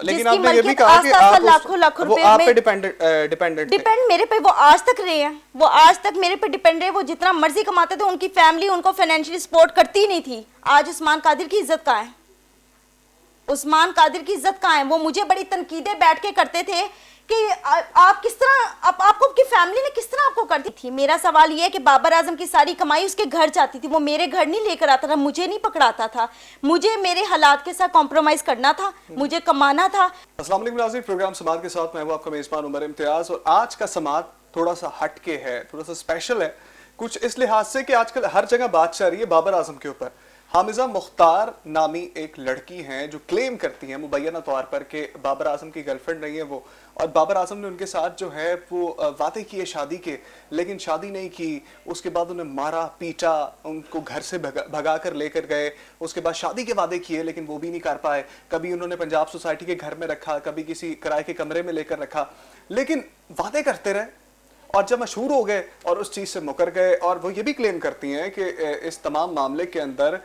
लेकिन आपने ये भी कहा कि आप लाखों लाखों रुपए आप पे डिपेंड मेरे पे वो आज तक रहे हैं, वो आज तक मेरे पे डिपेंड रहे। वो जितना मर्जी कमाते थे, उनकी फैमिली उनको फाइनेंशियली सपोर्ट करती ही नहीं थी। आज उस्मान कादिर की इज्जत कहाँ है? उस्मान कादिर की इज्जत कहाँ है? वो मुझे बड़ी तनकीदें बैठ के करते थे कि आप किस तरह, आपको की फैमिली ने किस तरह आपको कर दी थी। मेरा सवाल ये है कि बाबर आजम की सारी कमाई उसके घर जाती थी, वो मेरे घर नहीं लेकर आता था, मुझे नहीं पकड़ाता था, मुझे मेरे हालात के साथ कॉम्प्रोमाइज करना था, मुझे कमाना था। अस्सलाम वालेकुम नाज़रीन, प्रोग्राम समात के साथ मैं हूं आपका मेजबान उमर इम्तियाज। और आज का समात थोड़ा सा हटके है, थोड़ा सा स्पेशल है, कुछ इस लिहाज से कि आजकल हर जगह बात चल रही है बाबर आजम के ऊपर। हामिजा मुख्तार नामी एक लड़की हैं जो क्लेम करती हैं मुबैना तौर पर कि बाबर आजम की गर्लफ्रेंड नहीं है वो, और बाबर आजम ने उनके साथ जो है वो वादे किए शादी के, लेकिन शादी नहीं की। उसके बाद उन्हें मारा पीटा, उनको घर से भगा कर लेकर गए। उसके बाद शादी के वादे किए लेकिन वो भी नहीं कर पाए। कभी उन्होंने पंजाब सोसाइटी के घर में रखा, कभी किसी किराए के कमरे में लेकर रखा, लेकिन वादे करते रहे और जब मशहूर हो गए और उस चीज़ से मुकर गए। और वो ये भी क्लेम करती हैं कि इस तमाम मामले के अंदर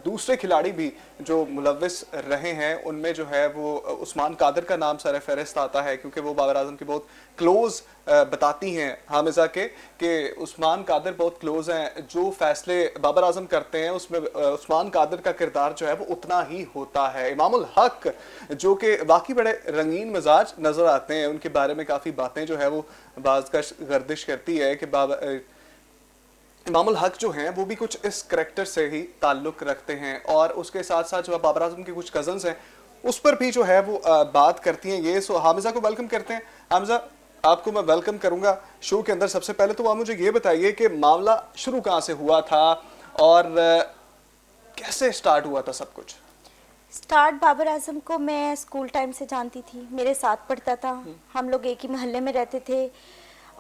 दूसरे खिलाड़ी भी जो मुलव्विस रहे हैं उनमें जो है वो उस्मान कादिर का नाम सर फहरिस्त आता है, क्योंकि वो बाबर आजम की बहुत क्लोज बताती हैं हामिजा के कि उस्मान कादिर बहुत क्लोज हैं। जो फैसले बाबर आजम करते हैं उसमें उस्मान कादिर का किरदार जो है वो उतना ही होता है। इमामुल हक जो कि वाकई बड़े रंगीन मिजाज नज़र आते हैं, उनके बारे में काफ़ी बातें जो है वो बाज़ का गर्दिश करती है कि इमामुल हक जो हैं वो भी कुछ इस करैक्टर से ही ताल्लुक़ रखते हैं। और उसके साथ साथ जो है बाबर आजम के कुछ कज़न्स हैं उस पर भी जो है वो बात करती हैं। ये सो हामिजा को वेलकम करते हैं। हामिजा, आपको मैं वेलकम करूंगा शो के अंदर। सबसे पहले तो आप मुझे ये बताइए कि मामला शुरू कहाँ से हुआ था और कैसे स्टार्ट हुआ था सब कुछ? स्टार्ट बाबर आजम को मैं स्कूल टाइम से जानती थी, मेरे साथ पढ़ता था, हम लोग एक ही मोहल्ले में रहते थे।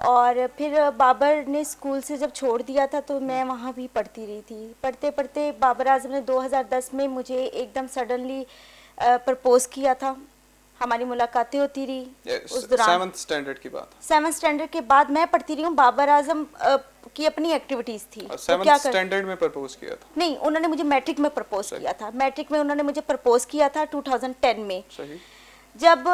और फिर बाबर ने स्कूल से जब छोड़ दिया था तो मैं वहाँ भी पढ़ती रही थी। पढ़ते पढ़ते बाबर आजम ने 2010 में मुझे एकदम सडनली प्रपोज किया था। हमारी मुलाकातें होती रही उस दौरान। 7th स्टैंडर्ड की बात। 7th स्टैंडर्ड के बाद मैं पढ़ती रही हूँ। बाबर आजम की अपनी एक्टिविटीज थी। 7th स्टैंडर्ड में प्रपोज किया था? नहीं, उन्होंने मुझे मैट्रिक में प्रपोज किया था। मैट्रिक में उन्होंने मुझे प्रपोज किया था 2010 में। सही। जब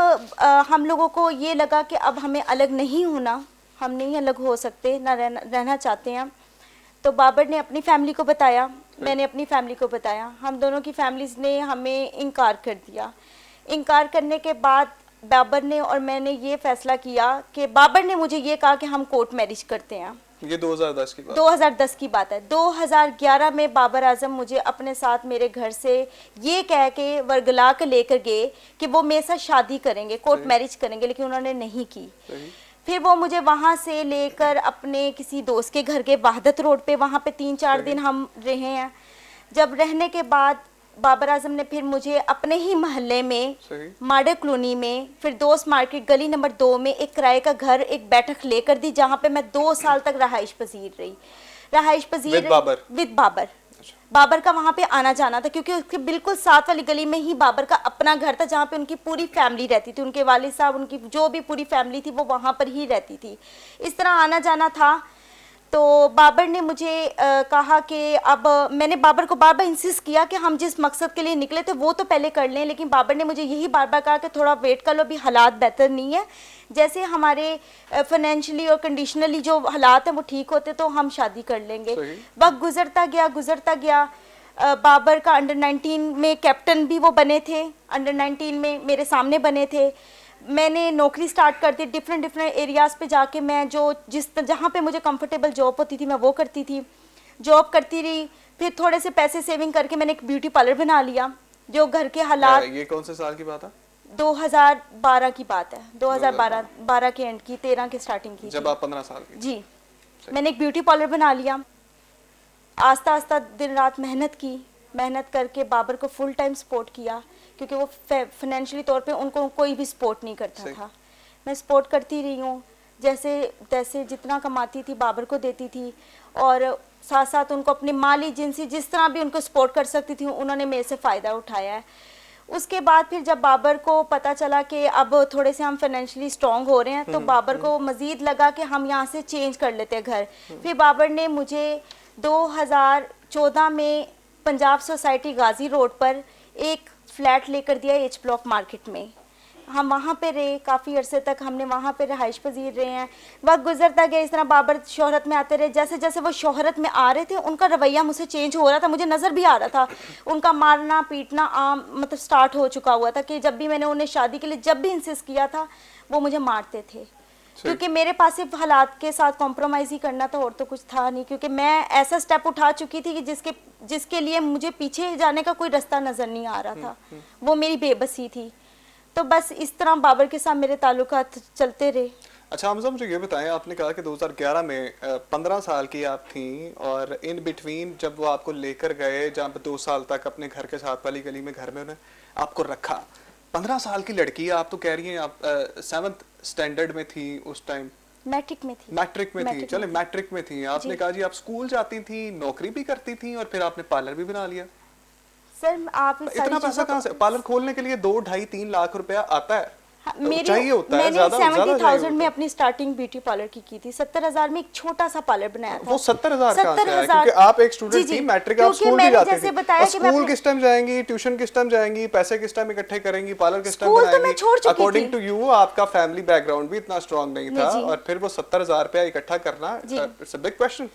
हम लोगों को ये लगा कि अब हमें अलग नहीं होना, हम नहीं अलग हो सकते, ना रहना चाहते हैं, तो बाबर ने अपनी फैमिली को बताया, मैंने अपनी फैमिली को बताया। हम दोनों की फैमिलीज ने हमें इनकार कर दिया। इनकार करने के बाद बाबर ने और मैंने ये फैसला किया कि बाबर ने मुझे ये कहा कि हम कोर्ट मैरिज करते हैं। ये 2010 की बात? 2010 की बात है। 2011 में बाबर आजम मुझे अपने साथ मेरे घर से ये कह के वर्गला के लेकर गए कि वो मेरे साथ शादी करेंगे, कोर्ट मैरिज करेंगे, लेकिन उन्होंने नहीं की। फिर वो मुझे वहाँ से लेकर अपने किसी दोस्त के घर के वहादत रोड पे, वहाँ पे 3-4 दिन हम रहे हैं। जब रहने के बाद बाबर आजम ने फिर मुझे अपने ही मोहल्ले में मॉडल कॉलोनी में, फिर दोस्त मार्केट गली नंबर 2 में एक किराए का घर, एक बैठक लेकर दी, जहाँ पे मैं 2 साल तक रहाइश पजीर रही। रहाइश पजीर विद बाबर। बाबर का वहाँ पे आना जाना था, क्योंकि उसके बिल्कुल साथ वाली गली में ही बाबर का अपना घर था, जहाँ पे उनकी पूरी फैमिली रहती थी। उनके वालिद साहब, उनकी जो भी पूरी फैमिली थी वो वहाँ पर ही रहती थी। इस तरह आना जाना था। तो बाबर ने मुझे कहा कि अब मैंने बाबर को बार बार इंसिस्ट किया कि हम जिस मकसद के लिए निकले थे वो तो पहले कर लें, लेकिन बाबर ने मुझे यही बार बार कहा कि थोड़ा वेट कर लो, अभी हालात बेहतर नहीं है, जैसे हमारे फाइनेंशियली और कंडीशनली जो हालात हैं वो ठीक होते तो हम शादी कर लेंगे। वक्त गुजरता गया। बाबर का अंडर 19 में कैप्टन भी वो बने थे, अंडर 19 में मेरे सामने बने थे। मैंने नौकरी स्टार्ट कर दी, डिफरेंट एरियाज़ पे जाके मैं जहाँ पे मुझे कंफर्टेबल जॉब होती थी मैं वो करती थी, जॉब करती रही। फिर थोड़े से पैसे सेविंग करके मैंने एक ब्यूटी पार्लर बना लिया। जो घर के हालात, ये कौन से साल की बात है? 2012 की बात है, 2012 के एंड की, 13 की स्टार्टिंग की, जब आप 15 साल की। जी। मैंने एक ब्यूटी पार्लर बना लिया। आस्ता आस्ता दिन रात मेहनत करके बाबर को फुल टाइम सपोर्ट किया, क्योंकि वो फाइनेंशियली तौर पे उनको कोई भी सपोर्ट नहीं करता था। मैं सपोर्ट करती रही हूँ, जैसे तैसे जितना कमाती थी बाबर को देती थी, और साथ साथ उनको अपनी माली जिनसी जिस तरह भी उनको सपोर्ट कर सकती थी उन्होंने मेरे से फ़ायदा उठाया है। उसके बाद फिर जब बाबर को पता चला कि अब थोड़े से हम फाइनेंशियली स्ट्रॉन्ग हो रहे हैं, तो बाबर को मज़ीद लगा कि हम यहाँ से चेंज कर लेते हैं घर। फिर बाबर ने मुझे 2014 में पंजाब सोसाइटी गाजी रोड पर एक फ्लैट लेकर दिया एच ब्लॉक मार्केट में। हम वहाँ पे रहे, काफ़ी अरसे तक हमने वहाँ पे रहाइश पजीर रहे हैं। वक्त गुजरता गया, इस तरह बाबर शोहरत में आते रहे। जैसे जैसे वो शोहरत में आ रहे थे उनका रवैया मुझसे चेंज हो रहा था, मुझे नज़र भी आ रहा था। उनका मारना पीटना आम मतलब स्टार्ट हो चुका हुआ था कि जब भी मैंने उन्हें शादी के लिए जब भी इंसिस्ट किया था वो मुझे मारते थे, क्योंकि मेरे पास सिर्फ हालात के साथ कॉम्प्रोमाइज़ ही करना था और तो कुछ था नहीं, क्योंकि मैं ऐसा स्टेप उठा चुकी थी कि जिसके लिए मुझे पीछे जाने का कोई रास्ता नज़र नहीं आ रहा था। वो मेरी बेबसी थी। तो बस इस तरह बाबर के साथ मेरे ताल्लुकात चलते रहे। अच्छा हमजा, मुझे ये बताएं, आपने कहा कि 2011 में 15 साल की आप थीं और इन बिटवीन जब वो आपको लेकर गए, जहाँ पे 2 साल तक अपने घर के साथ वाली गली में घर में उन्हें आपको रखा। 15 साल की लड़की, आप तो कह रही हैं आप 7th स्टैंडर्ड में थी उस टाइम, मैट्रिक में थी। मैट्रिक में थी, चले मैट्रिक में थी। आपने कहा जी आप स्कूल जाती थी, नौकरी भी करती थी और फिर आपने पार्लर भी बना लिया। सर आप इतना पैसा कहाँ से? पार्लर खोलने के लिए 2, 2.5, 3 लाख रुपया आता है, चाहिए होता है। मैंने 70,000 में अपनी स्टार्टिंग ब्यूटी पार्लर की थी। 70,000 में एक छोटा सा पार्लर बनाया था। वो 70,000 कहाँ से आया? क्योंकि आप एक स्टूडेंट थी, मैट्रिक आप स्कूल भी जाती थी। स्कूल किस टाइम जाएंगी, ट्यूशन किस टाइम जाएंगी, पैसे किस टाइम इकट्ठे करेंगी, पार्लर किस टाइम बनाएंगी? अकॉर्डिंग टू यू आपका फैमिली बैकग्राउंड भी इतना स्ट्रॉन्ग नहीं था और फिर वो 70,000 रुपया इकट्ठा करना, it's a big question.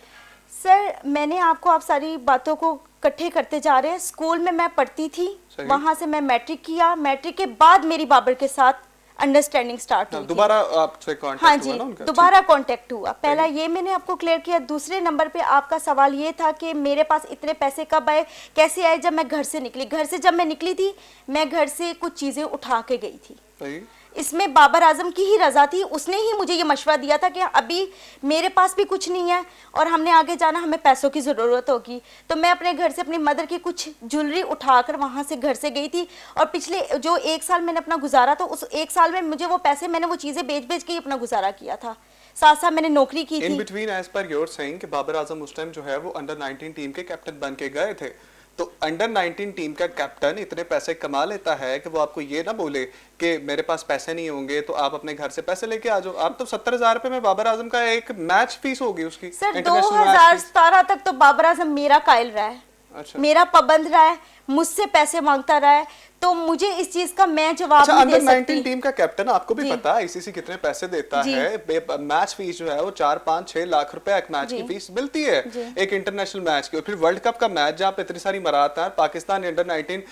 Sir मैंने आप सारी बातों को इकट्ठे करते जा रहे हैं। स्कूल में मैं पढ़ती थी, वहां से मैं मैट्रिक किया। मैट्रिक के बाद मेरी बाबर के साथ अंडरस्टैंडिंग स्टार्ट हुई। दोबारा आपसे कांटेक्ट हाँ हुआ ना उनका? दोबारा कांटेक्ट हुआ। पहला ये मैंने आपको क्लियर किया। दूसरे नंबर पे आपका सवाल ये था कि मेरे पास इतने पैसे कब आए, कैसे आए? जब मैं घर से निकली। घर से जब मैं निकली थी, मैं घर से कुछ चीज़ें उठा के गई थी। इसमें बाबर आजम की ही रजा थी, उसने ही मुझे ये मशवरा दिया था कि अभी मेरे पास भी कुछ नहीं है और हमने आगे जाना, हमें पैसों की ज़रूरत होगी। तो मैं अपने घर से अपनी मदर की कुछ ज्वेलरी उठाकर वहाँ से घर से गई थी और पिछले जो 1 साल मैंने अपना गुजारा था, उस 1 साल में मुझे वो पैसे, मैंने वो चीज़ें बेच बेच के ही अपना गुजारा किया था। साथ साथ मैंने नौकरी की थी। In between as per your saying कि बाबर आजम उस टाइम जो है वो अंडर 19 टीम के कैप्टन बन के गए थे। तो अंडर 19 टीम का कैप्टन इतने पैसे कमा लेता है कि वो आपको ये ना बोले कि मेरे पास पैसे नहीं होंगे तो आप अपने घर से पैसे लेके आ जाओ। आप तो 70,000 रुपए में बाबर आजम का एक मैच फीस होगी उसकी। सर 2017 तक तो बाबर आजम मेरा कायल रहा है। अच्छा। मेरा पाबंद रहा है, मुझसे पैसे मांगता रहा है, तो मुझे इस चीज का मैं जवाब नहीं दे सकती। अंडर 19 टीम का कैप्टन, आपको भी पता है आईसीसी कितने पैसे देता है। मैच फीस जो है वो 4, 5, 6 लाख रुपए एक मैच की फीस मिलती है एक इंटरनेशनल मैच की। और फिर वर्ल्ड कप का मैच जहाँ पे इतनी सारी मराहत है। पाकिस्तान अंडर 19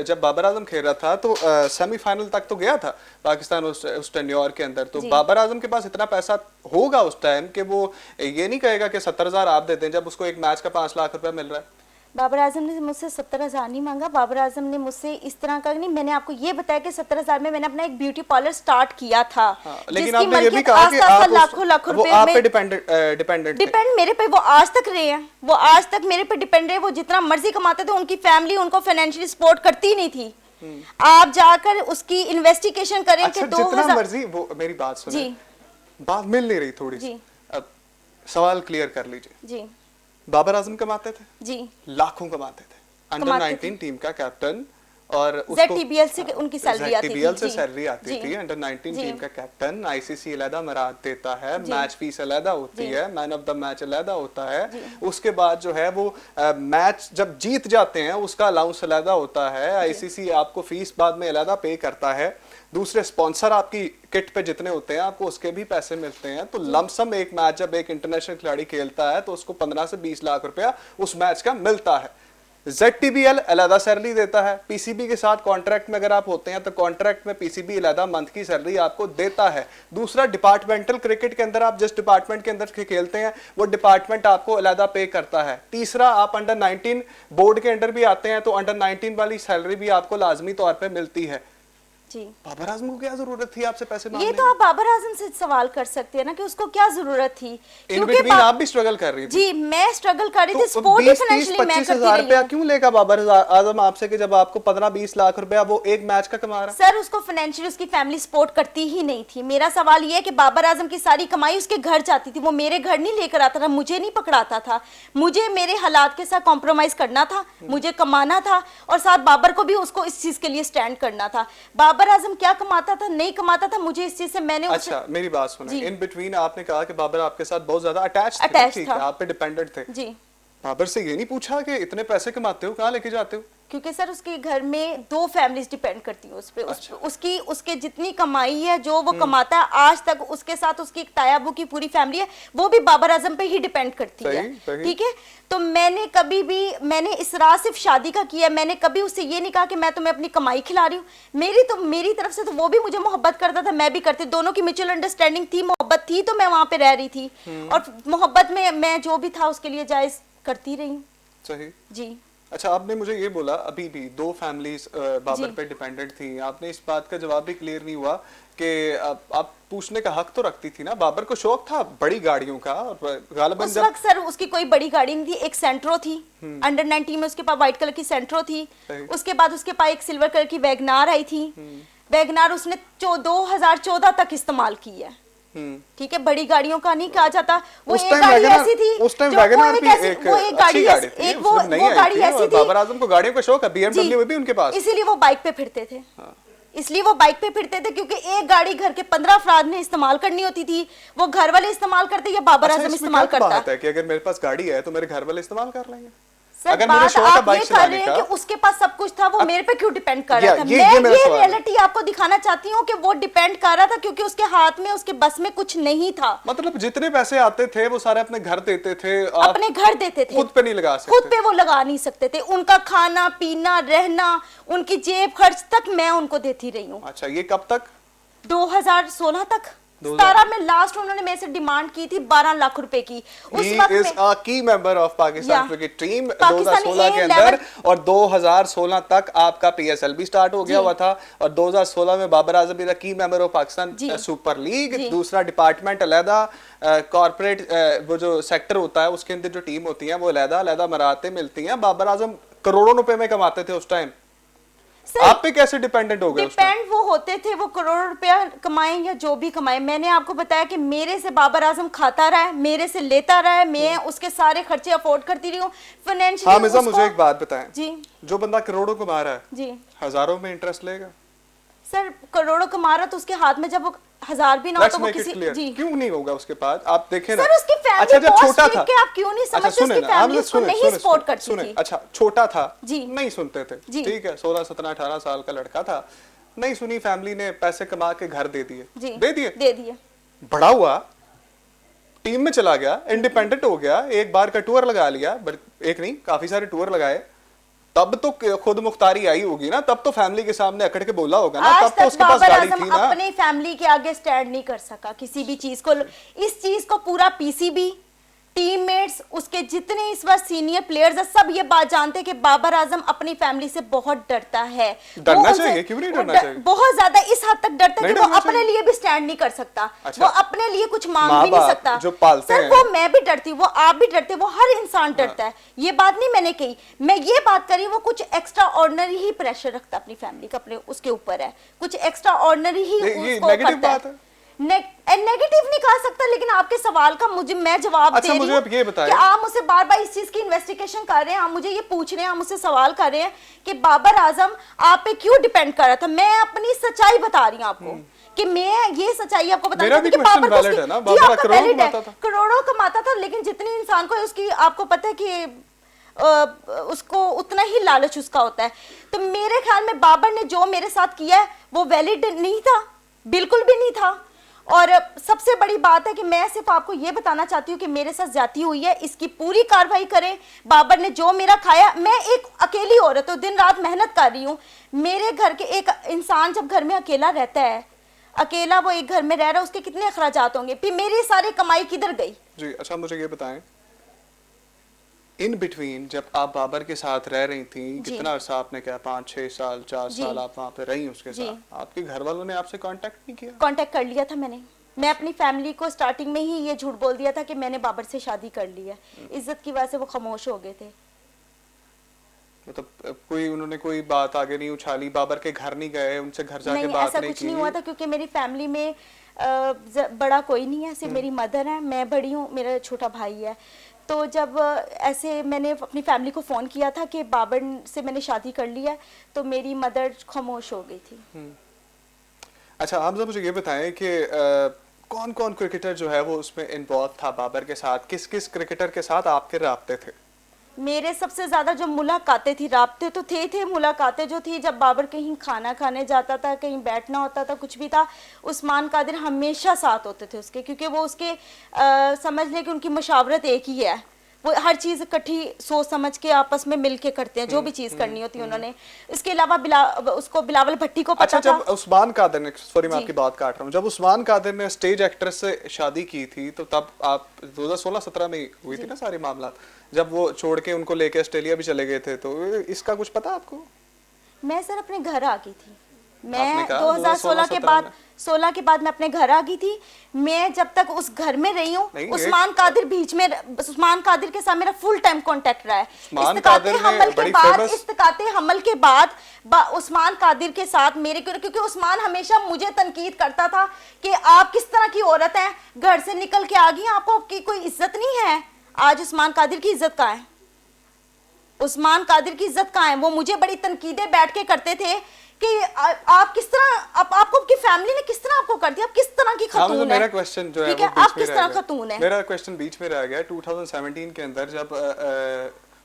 जब बाबर आजम खेल रहा था तो सेमीफाइनल तक तो गया था पाकिस्तान उस टेन्योर के अंदर। तो बाबर आजम के पास इतना पैसा होगा उस टाइम कि वो ये नहीं कहेगा कि 70,000 आप देते हैं जब उसको एक मैच का 5 लाख रुपया मिल रहा है। बाबर आजम ने मुझसे 70,000 नहीं मांगा। बाबर आजम ने मुझसे इस तरह का नहीं, मैंने आपको ये बताया कि 70,000 में मैंने अपना एक ब्यूटी पार्लर स्टार्ट किया था। लेकिन आपने ये भी कहा कि आप लाखों रुपए आप पे डिपेंडेंट मेरे पे वो आज तक रहे हैं। वो आज तक मेरे पे डिपेंड रहे। वो जितना मर्जी कमाते थे, उनकी फैमिली उनको फाइनेंशियली सपोर्ट करती नहीं थी। आप जाकर उसकी इन्वेस्टिगेशन करें कि जितना मर्जी, वो मेरी बात सुनिए, बात मिल नहीं रही थोड़ी सी, अब सवाल क्लियर कर लीजिए जी। बाबर आजम कमाते थे जी, लाखों कमाते थे, अंडर 19 टीम का कैप्टन और ZTBL से उनकी सैलरी आती थी। से सैलरी आती थी। अंडर 19 टीम का कैप्टन, आईसीसी अलग मराहत देता है, मैच फीस अलग होती है, मैन ऑफ द मैच अलग होता है। उसके बाद जो है वो मैच जब जीत जाते हैं उसका अलाउंस अलग होता है। आईसीसी आपको फीस बाद में अलग पे करता है। दूसरे स्पॉन्सर आपकी किट पे जितने होते हैं आपको उसके भी पैसे मिलते हैं। तो लमसम एक मैच जब एक इंटरनेशनल खिलाड़ी खेलता है तो उसको 15 से 20 लाख रुपया उस मैच का मिलता है। ZTBL अलग सैलरी देता है। पीसीबी के साथ कॉन्ट्रैक्ट में अगर आप होते हैं तो कॉन्ट्रैक्ट में पीसीबी अलग मंथ की सैलरी आपको देता है। दूसरा, डिपार्टमेंटल क्रिकेट के अंदर आप जिस डिपार्टमेंट के अंदर खेलते हैं वो डिपार्टमेंट आपको अलग पे करता है। तीसरा, आप अंडर 19 बोर्ड के अंडर भी आते हैं तो अंडर 19 वाली सैलरी भी आपको लाजमी तौर पर मिलती है जी। बाबर आजम को क्या जरूरत थी आपसे पैसे मांगने? ये तो आप बाबर आजम से सवाल कर सकते हैं ना कि उसको क्या जरूरत थी। इन बिटवीन आप भी स्ट्रगल कर रही थी जी। मैं स्ट्रगल कर रही थी, सपोर्ट फाइनेंशियली मैं करती रही रुपया क्यों लेगा बाबर आजम आपसे कि जब आपको 15-20 लाख रुपया वो एक मैच का कमा रहा? सर उसको फाइनेंशियली उसकी फैमिली सपोर्ट करती ही नहीं थी। मेरा सवाल ये है कि बाबर आजम की सारी कमाई उसके घर जाती थी, वो मेरे घर नहीं लेकर आता था, मुझे नहीं पकड़ाता था। मुझे मेरे हालात के साथ कॉम्प्रोमाइज करना था, मुझे कमाना था और साथ बाबर को भी उसको इस चीज के लिए स्टैंड करना था। बाबर आजम क्या कमाता था नहीं कमाता था, मुझे इस चीज से मैंने अच्छा मेरी बात सुनो। इन बिटवीन आपने कहा कि बाबर आपके साथ बहुत ज्यादा अटैच था, आप पे डिपेंडेंट थे जी। बाबर से ये नहीं पूछा कि इतने पैसे कमाते हो कहाँ लेके जाते हो? क्योंकि सर उसके घर में 2 फैमिलीज डिपेंड करती हैं उस पे। अच्छा। उसके जितनी कमाई है जो वो कमाता है आज तक, उसके साथ उसकी एक तायाबू की पूरी फैमिली है, वो भी बाबर आजम पे ही डिपेंड करती है। ठीक है, तो मैंने इस राह सिर्फ शादी का किया, मैंने कभी उससे ये नहीं कहा कि मैं तुम्हें अपनी कमाई खिला रही हूँ। मेरी तरफ से तो वो भी मुझे मोहब्बत करता था, मैं भी करती, दोनों की म्यूचुअल अंडरस्टैंडिंग थी, मोहब्बत थी, तो मैं वहां पे रह रही थी और मोहब्बत में मैं जो भी था उसके लिए जायज करती रही हूँ। सही जी। अच्छा, आपने मुझे ये बोला अभी भी 2 फैमिलीज बाबर पे डिपेंडेंट थी, आपने इस बात का जवाब भी क्लियर नहीं हुआ कि आप पूछने का हक तो रखती थी ना, बाबर को शौक था बड़ी गाड़ियों का, और गालिबन उस वक्त सर उसकी कोई बड़ी गाड़ी नहीं थी, एक सेंट्रो थी अंडर 19 में, उसके पास व्हाइट कलर की सेंट्रो थी, उसके बाद उसके पास एक सिल्वर कलर की वैगनार आई थी। वैगनार उसने 2014 तक इस्तेमाल की है। ठीक है, बड़ी गाड़ियों का नहीं कहा जाता। वो एक गाड़ी ऐसी थी, उस टाइम वैगनआर भी एक वो एक गाड़ी थी, वो गाड़ी ऐसी थी। बाबर आजम को गाड़ियों का शौक है, BMW में भी उनके पास, इसीलिए वो बाइक पे फिरते थे। इसलिए वो बाइक पे फिरते थे क्योंकि एक गाड़ी घर के 15 अफराद ने इस्तेमाल करनी होती थी, वो घर वाले इस्तेमाल करते या बाबर आजम इस्तेमाल करता है कि अगर मेरे पास गाड़ी है तो मेरे घर वाले इस्तेमाल कर लेंगे। सर अगर बात आप ये कर रहे हैं कि उसके पास सब कुछ था, वो मेरे पे क्यों डिपेंड कर रहा था? मैं ये रियलिटी आपको दिखाना चाहती हूँ कि वो डिपेंड कर रहा था क्योंकि उसके हाथ में, उसके बस में कुछ नहीं था। मतलब जितने पैसे आते थे वो सारे अपने घर देते थे, अपने घर देते थे, खुद पे नहीं लगा सकते, खुद पे वो लगा नहीं सकते थे। उनका खाना पीना रहना, उनकी जेब खर्च तक मैं उनको देती रही हूँ। अच्छा, ये कब तक? 2016 तक। 17 में लास्ट उन्होंने मेरे से डिमांड की थी 12 लाख रुपए की। उस वक्त इज अ की member of Pakistan cricket team 2016 के अंदर, और 2016 तक आपका PSL भी स्टार्ट हो गया हुआ था, और 2016 में बाबर आजम इज अ की member of Pakistan super league. दूसरा डिपार्टमेंट अलहदा, कॉर्पोरेट वो जो सेक्टर होता है उसके अंदर जो टीम होती है वो अलहदा मराते मिलती हैं। बाबर आजम करोड़ों रुपए में कमाते थे उस टाइम, आप पे कैसे डिपेंडेंट हो गए? डिपेंड वो होते थे, वो करोड़ रुपया कमाए या जो भी कमाए। मैंने आपको बताया कि मेरे से बाबर आजम खाता रहा है, मेरे से लेता रहा है, मैं उसके सारे खर्चे अफोर्ड करती रही हूँ फाइनेंशियली। हामिजा, मुझे एक बात बताएं जी, जो बंदा करोड़ों कमा रहा है जी, हजारों में इंटरेस्ट लेगा? सर करोड़ों कमा रहा तो उसके हाथ में जब वो 1000 भी ना हो तो वो किसी जी क्यों नहीं होगा उसके पास? आप देखें ना सर, उसकी फैमिली अच्छा जब छोटा था, आप क्यों नहीं समझते उसकी फैमिली उसको नहीं सपोर्ट करती थी? अच्छा छोटा था जी, नहीं सुनते थे, ठीक है, 16 17 18 साल का लड़का था, नहीं सुनी फैमिली ने, पैसे कमा के घर दे दिए, दे दिए, बड़ा हुआ, टीम में चला गया, इंडिपेंडेंट हो गया, एक बार का टूर लगा लिया, एक नहीं काफी सारे टूर लगाए, तब तो खुद मुख्तारी आई होगी ना, तब तो फैमिली के सामने अकड़ के बोला होगा ना, तब तो उसके पास गाड़ी थी ना। अपनी फैमिली के आगे स्टैंड नहीं कर सका किसी भी चीज को। इस चीज को पूरा PCB, टीममेट्स, उसके जितने इस बार सीनियर प्लेयर्स हैं, सब ये बात जानते हैं कि बाबर आजम अपनी फैमिली से बहुत डरता है। डरना चाहिए, क्यों नहीं डरना चाहिए? बहुत ज्यादा इस हद तक डरता है कि वो अपने लिए भी स्टैंड नहीं कर सकता। वो अपने लिए कुछ मांग भी नहीं सकता। सर वो मैं भी डरती हूँ, वो आप भी डरते, वो हर इंसान डरता है, ये बात नहीं मैंने कही, मैं ये बात करी वो कुछ एक्स्ट्रा ऑर्डिनरी ही प्रेशर रखता अपनी फैमिली का, अपने उसके ऊपर है, कुछ एक्स्ट्रा ऑर्डिनरी ही उसको करता है। नेगेटिव नहीं कहा सकता, लेकिन आपके सवाल का मैं जवाब दे रही हूं। मुझे अब ये बताएं कि आप मुझसे बार-बार इस चीज की इन्वेस्टिगेशन कर रहे हैं, आप मुझे ये पूछ रहे हैं, आप मुझसे सवाल कर रहे हैं कि बाबर आजम आप पे क्यों डिपेंड कर रहा था। मैं अपनी सच्चाई बता रही हूं आपको कि मैं ये सच्चाई आपको बता रही हूं कि बाबर करोड़ों कमाता था, लेकिन जितने इंसान को उसकी आपको पता है कि उसको उतना ही लालच उसका होता है। तो मेरे ख्याल में बाबर ने जो मेरे साथ किया है वो वैलिड नहीं था, बिल्कुल भी नहीं था। और सबसे बड़ी बात है कि मैं सिर्फ आपको ये बताना चाहती हूँ कि मेरे साथ ज्यादती हुई है, इसकी पूरी कार्रवाई करें। बाबर ने जो मेरा खाया, मैं एक अकेली औरत हूँ, दिन रात मेहनत कर रही हूँ। मेरे घर के एक इंसान जब घर में अकेला रहता है, अकेला वो एक घर में रह रहा है, उसके कितने अखराजात होंगे, फिर मेरी सारी कमाई किधर गई? जी अच्छा, मुझे ये बताएं इन बिटवीन जब आप बाबर के साथ रह रही थी, कितना अर्सा आपने क्या 5-6 साल 4 साल आप वहाँ पे रही उसके साथ, आपके घर वालों ने आपसे कांटेक्ट नहीं किया? कांटेक्ट कर लिया था मैंने। मैं अपनी फैमिली को स्टार्टिंग में ही ये झूठ बोल दिया था कि मैंने बाबर से शादी कर ली है। इज्जत की वजह से वो खामोश हो गए थे। मतलब कोई उन्होंने कोई बात आगे नहीं उछाली, बाबर के घर नहीं गए, उनसे घर जाके बात नहीं की? ऐसा कुछ नहीं हुआ था क्योंकि मेरी फैमिली में बड़ा कोई नहीं है, सिर्फ मेरी मदर है, मैं बड़ी हूँ, मेरा छोटा भाई है। तो जब ऐसे मैंने अपनी फैमिली को फ़ोन किया था कि बाबर से मैंने शादी कर ली है, तो मेरी मदर खामोश हो गई थी। अच्छा आप मुझे ये बताएं कि कौन कौन क्रिकेटर जो है वो उसमें इन्वॉल्व था बाबर के साथ, किस किस क्रिकेटर के साथ आपके राब्ते थे? मेरे सबसे ज्यादा जो मुलाकातें थी, राब्ते तो थे मुलाकातें जो थी, जब बाबर कहीं खाना खाने जाता था, कहीं बैठना होता था, कुछ भी था, उस्मान कादिर हमेशा साथ होते थे उसके, क्योंकि वो उसके समझ लें कि उनकी मशावरत एक ही है, वो हर चीज़ इकट्ठी सोच समझ के आपस में मिल के करते हैं, जो भी चीज़ करनी होती है उन्होंने। इसके अलावा उसको बिलावल भट्टी को पता था। जब उस्मान कादिर ने, सॉरी मैं आपकी बात काट रहा हूँ, जब उस्मान कादिर ने स्टेज एक्ट्रेस से शादी की थी तो तब आप 2016-17 में हुई थी ना सारे मामला, जब वो छोड़ के उनको लेके ऑस्ट्रेलिया भी चले गए थे, तो इसका कुछ पता आपको? मैं सर अपने घर आ गई थी, मैं 2016 के बाद 16 के बाद मैं अपने घर आ गई थी। मैं जब तक उस घर में रही हूँ, उस्मान कादिर बीच में, उस्मान कादिर के साथ मेरा फुल टाइम कांटेक्ट रहा है। इस्तिकाते हमल के बाद उस्मान कादिर के साथ मेरे, क्योंकि उस्मान हमेशा मुझे तनकीद करता था कि आप किस तरह की औरत हैं, घर से निकल के आ गई, आपको की कोई इज्जत नहीं है। आज उस्मान कादिर की इज्जत कहाँ है? उस्मान कादिर की इज्जत कहाँ है? वो मुझे बड़ी तनकीदें बैठ के करते थे कि आप किस तरह, आपको आपकी फैमिली ने किस तरह आपको कर दिया, आप किस तरह की खतून है। मेरा क्वेश्चन जो है वो आप किस तरह खतून है, मेरा क्वेश्चन बीच में रह गया। 2017 के अंदर जब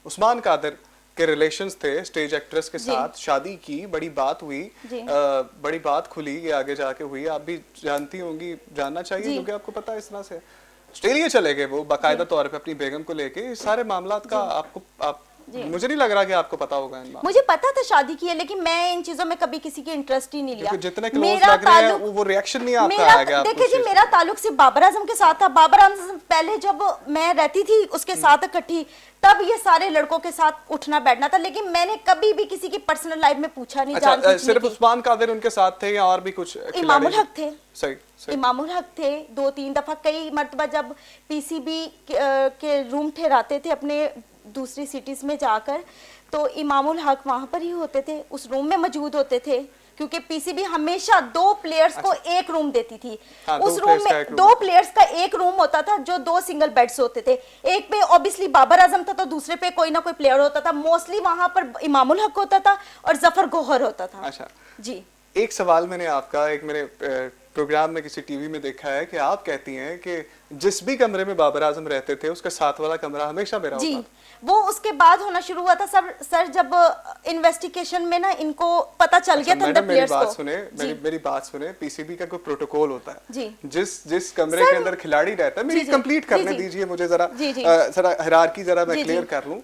उस्मान कादिर के रिलेशंस थे स्टेज एक्ट्रेस के साथ, शादी की, बड़ी बात हुई, बड़ी बात खुली, ये आगे जाके हुई, आप भी जानती होंगी, जानना चाहिए क्योंकि आपको पता है। इस तरह से ऑस्ट्रेलिया चले गए वो बाकायदा तौर पे अपनी बेगम को लेके, इस सारे मामलात का आपको मुझे नहीं लग रहा कि आपको पता होगा। मुझे पता था शादी की है, लेकिन मैं इन चीजों में कभी किसी की इंटरेस्ट ही नहीं लिया। जितने क्लोज लग रहे हैं वो रिएक्शन नहीं आपका आएगा। देखिए जी, मेरा ताल्लुक सिर्फ बाबर आजम के साथ था। बाबर आजम पहले जब मैं रहती थी उसके साथ इकट्ठी, तब ये सारे लड़कों के साथ उठना बैठना था, लेकिन मैंने कभी भी किसी की पर्सनल लाइफ में पूछा नहीं। अच्छा, सिर्फ उस्मान कादिर उनके साथ थे या और भी कुछ? इमामुल हक थे। सही। इमामुल हक थे 2-3 दफा, कई मर्तबा जब पीसीबी के रूम ठहराते थे अपने दूसरी सिटीज में जाकर, तो इमामुल हक वहां पर ही होते थे, उस रूम में मौजूद होते थे, क्योंकि पीसीबी हमेशा 2 प्लेयर्स को एक रूम देती थी। उस रूम में 2 प्लेयर्स का एक रूम होता था, जो 2 सिंगल बेड्स होते थे। एक पे ऑब्वियसली बाबर आजम था, तो दूसरे पे कोई ना कोई प्लेयर होता था। मोस्टली वहां पर इमामुल हक होता था और जफर गोहर होता था। अच्छा जी, एक सवाल मैंने आपका एक मेरे प्रोग्राम में किसी टीवी में देखा है कि आप कहती हैं कि जिस भी कमरे में बाबर आजम रहते थे उसका साथ वाला कमरा हमेशा मेरा होता। वो उसके बाद होना शुरू हुआ था सर जब इन्वेस्टिगेशन में ना इनको पता चल गया था अंदर प्लेयर्स को। मेरी बात सुने, पीसीबी का कोई प्रोटोकॉल होता है जी। जिस कमरे के अंदर खिलाड़ी रहता है, मेरी कंप्लीट करने दीजिए मुझे जरा हायरार्की जरा मैं क्लियर कर लूं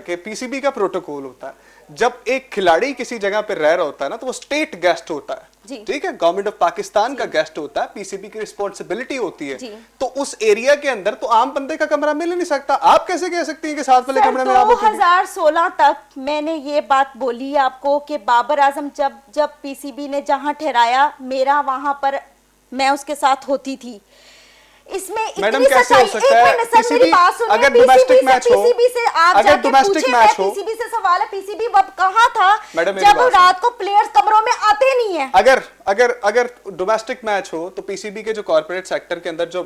कि पीसीबी का प्रोटोकॉल होता है, जब एक खिलाड़ी किसी जगह पे रह रहा होता है ना, तो वो स्टेट गेस्ट होता है, ठीक है, गवर्नमेंट ऑफ पाकिस्तान का गेस्ट होता है, पीसीबी की रिस्पॉन्सिबिलिटी होती है, तो उस एरिया के अंदर तो आम बंदे का कमरा मिल ही नहीं सकता। आप कैसे कह सकती हैं कि साथ वाले कमरे में आप? 2016 तक मैंने ये बात बोली आपको कि बाबर आजम जब पीसीबी ने जहां ठहराया, मेरा वहां पर मैं उसके साथ होती थी। इसमें मैडम कैसे हो सकता है? पीसीबी अगर डोमेस्टिक मैच हो, अगर डोमेस्टिक मैच हो, पीसीबी से सवाल है, पीसीबी अब कहां था जब रात को प्लेयर्स कमरों में आते नहीं है? अगर डोमेस्टिक मैच हो तो पीसीबी के जो कॉर्पोरेट सेक्टर के अंदर जो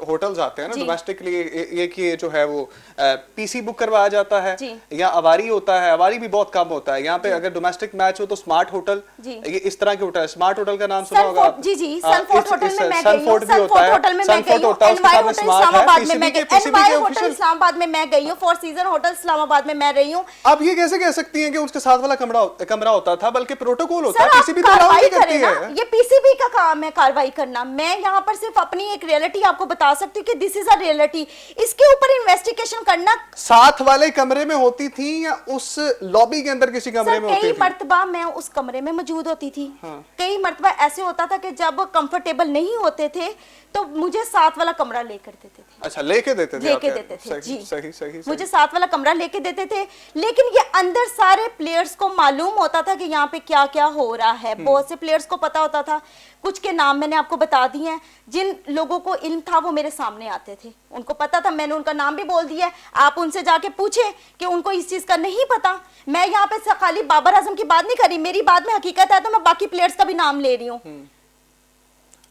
होटल्स आते हैं ना डोमेस्टिकली, ये जो है वो पीसी बुक करवाया जाता है, या अवारी होता है, अवारी भी बहुत कम होता है। यहाँ पे अगर डोमेस्टिक मैच हो तो स्मार्ट होटल, ये इस तरह के होटल, स्मार्ट होटल का नाम सुना होगा आप? जी जी, सनफोर्ट होटल में मैं गई हूं, सनफोर्ट होटल में मैं गई हूं, एनवाई होटल इस्लामाबाद में मैं गई, एनवाई होटल इस्लामाबाद में मैं गई हूं, फोर सीजन होटल इस्लामाबाद में मैं रही हूं। आप ये कैसे कह सकती हैं कि उसके साथ वाला कमरा होता था, बल्कि प्रोटोकॉल होता है, पीसीबी तो अलाउ नहीं करती है। ये पीसीबी का काम है कार्रवाई करना। मैं यहाँ पर सिर्फ अपनी एक रियलिटी आपको बता सकती हूँ कि दिस इज अ रियलिटी, इसके ऊपर इन्वेस्टिगेशन करना। साथ वाले कमरे में होती थी या उस लॉबी के अंदर किसी कमरे में होती थी? कई मर्तबा मैं उस कमरे में मौजूद होती थी। कई मर्तबा ऐसे होता था कि जब कंफर्टेबल नहीं होते थे तो मुझे साथ वाला कमरा लेकर देते थे। अच्छा, लेके देते थे जी, सही। मुझे साथ वाला कमरा लेके देते थे, लेकिन ये अंदर सारे प्लेयर्स को मालूम होता था कि यहाँ पे क्या क्या हो रहा है। बहुत से प्लेयर्स को पता होता था, कुछ के नाम मैंने आपको बता दिए हैं। जिन लोगों को इल्म था वो मेरे सामने आते थे, उनको पता था, मैंने उनका नाम भी बोल दिया। आप उनसे जाके पूछे कि उनको इस चीज का नहीं पता। मैं यहाँ पे खाली बाबर आजम की बात नहीं करी, मेरी बात में हकीकत है, तो मैं बाकी प्लेयर्स का भी नाम ले रही हूँ।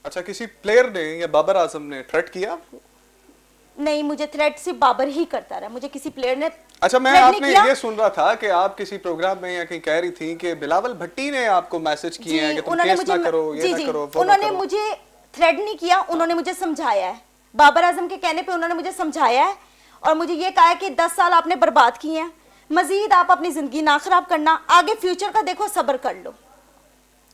अच्छा, किसी प्लेयर ने या बाबर आजम ने थ्रेट किया आपको? नहीं, मुझे थ्रेट सिर्फ बाबर ही करता रहा, मुझे किसी प्लेयर ने। अच्छा, मैं आपने ये सुन रहा था कि आप किसी प्रोग्राम में या कहीं कह रही थी कि बिलावल भट्टी ने आपको मैसेज किए हैं कि तुम केस ना करो, ये ना करो। उन्होंने मुझे थ्रेट नहीं किया, उन्होंने मुझे समझाया है। बाबर आजम के कहने पे उन्होंने मुझे समझाया है और मुझे ये कहा है कि 10 साल आपने बर्बाद किए हैं, मजीद आप अपनी जिंदगी ना खराब करना, आगे फ्यूचर का देखो, सब्र कर लो।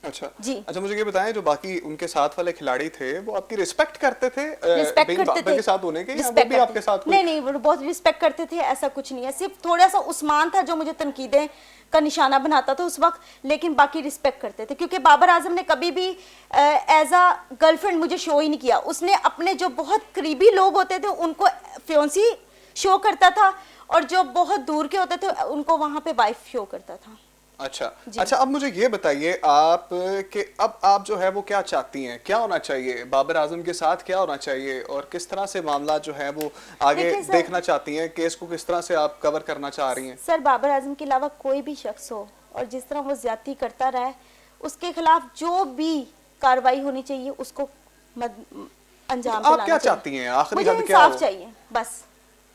अच्छा जी। अच्छा, मुझे ये बताएं, जो बाकी उनके साथ वाले खिलाड़ी थे वो आपकी रिस्पेक्ट करते थे रिस्पेक्ट करते थे के साथ होने के, या वो रिस्पेक्ट भी आपके साथ नहीं नहीं, वो बहुत रिस्पेक्ट करते थे, ऐसा कुछ नहीं है। सिर्फ थोड़ा सा उस्मान था जो मुझे तनकीदें का निशाना बनाता था उस वक्त, लेकिन बाकी रिस्पेक्ट करते थे, क्योंकि बाबर आजम ने कभी भी एज अ गर्लफ्रेंड मुझे शो ही नहीं किया। उसने अपने जो बहुत करीबी लोग होते थे उनको फियोंसी शो करता था, और जो बहुत दूर के होते थे उनको वहां पे वाइफ शो करता था। अच्छा अच्छा, अब मुझे ये बताइए आप कि अब आप जो है वो क्या चाहती हैं, क्या होना चाहिए बाबर आजम के साथ, क्या होना चाहिए, और किस तरह से मामला जो है वो आगे देखना चाहती हैं, केस को किस तरह से आप कवर करना चाह रही हैं? सर, बाबर आजम के अलावा कोई भी शख्स हो और जिस तरह वो ज्यादती करता रहा है, उसके खिलाफ जो भी कार्रवाई होनी चाहिए उसको अंजाम तो आप क्या चाहती हैं, आखिरी हद क्या इंसाफ चाहिए, बस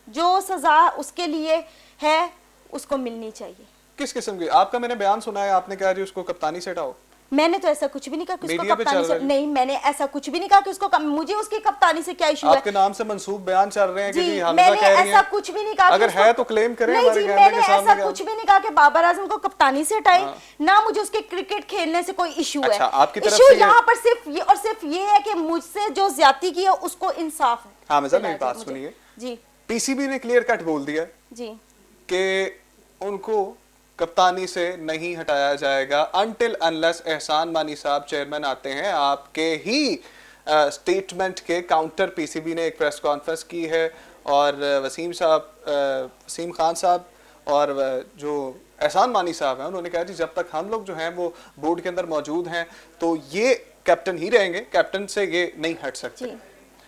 जो सजा उसके लिए है उसको मिलनी चाहिए। किस किस्म की? आपका मैंने बयान सुना है, आपने कहा जी उसको कप्तानी से हटाओ। मैंने तो ऐसा कुछ भी नहीं कहा कि उसको कप्तानी से, नहीं, मैंने ऐसा कुछ भी नहीं कहा कि उसको, मुझे उसकी कप्तानी से क्या इशू है? आपके नाम से मंसूब बयान चल रहे हैं कि जी हामिजा कह रही हैं। ऐसा कुछ भी नहीं कहा। अगर है तो क्लेम करें हमारे कैमरे के सामने। मैंने ऐसा कुछ भी नहीं कहा कि बाबर आजम को कप्तानी से हटाए, ना मुझे उसके क्रिकेट खेलने से कोई इशू है। आपकी तरफ इशू यहाँ पर सिर्फ ये और सिर्फ ये है कि मुझसे जो ज्यादती की है उसको इंसाफ। हामिजा, मेरी बात सुनिए जी। पीसीबी ने क्लियर कट बोल दिया जी कि उनको कप्तानी से नहीं हटाया जाएगा अनटिल अनलेस एहसान मानी साहब चेयरमैन आते हैं। आपके ही स्टेटमेंट के काउंटर पीसीबी ने एक प्रेस कॉन्फ्रेंस की है, और वसीम खान साहब और जो एहसान मानी साहब हैं उन्होंने कहा जी जब तक हम लोग जो हैं वो बोर्ड के अंदर मौजूद हैं तो ये कैप्टन ही रहेंगे, कैप्टन से ये नहीं हट सकते।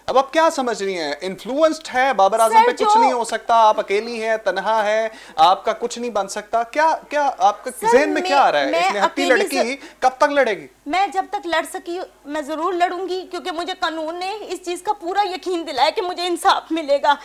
अब आप क्या समझ रही हैं, इन्फ्लुएंस्ड है बाबर आजम पे, कुछ नहीं हो सकता, आप अकेली हैं, तन्हा है, आपका कुछ नहीं बन सकता, क्या क्या आपका ज़हन में क्या आ रहा है? इतनी हट्टी लड़की कब तक लड़ेगी? मैं जब तक लड़ सकी मैं जरूर लड़ूंगी, क्योंकि मुझे कानून ने इस चीज का पूरा यकीन दिलाया कि मुझे इंसाफ मिलेगा।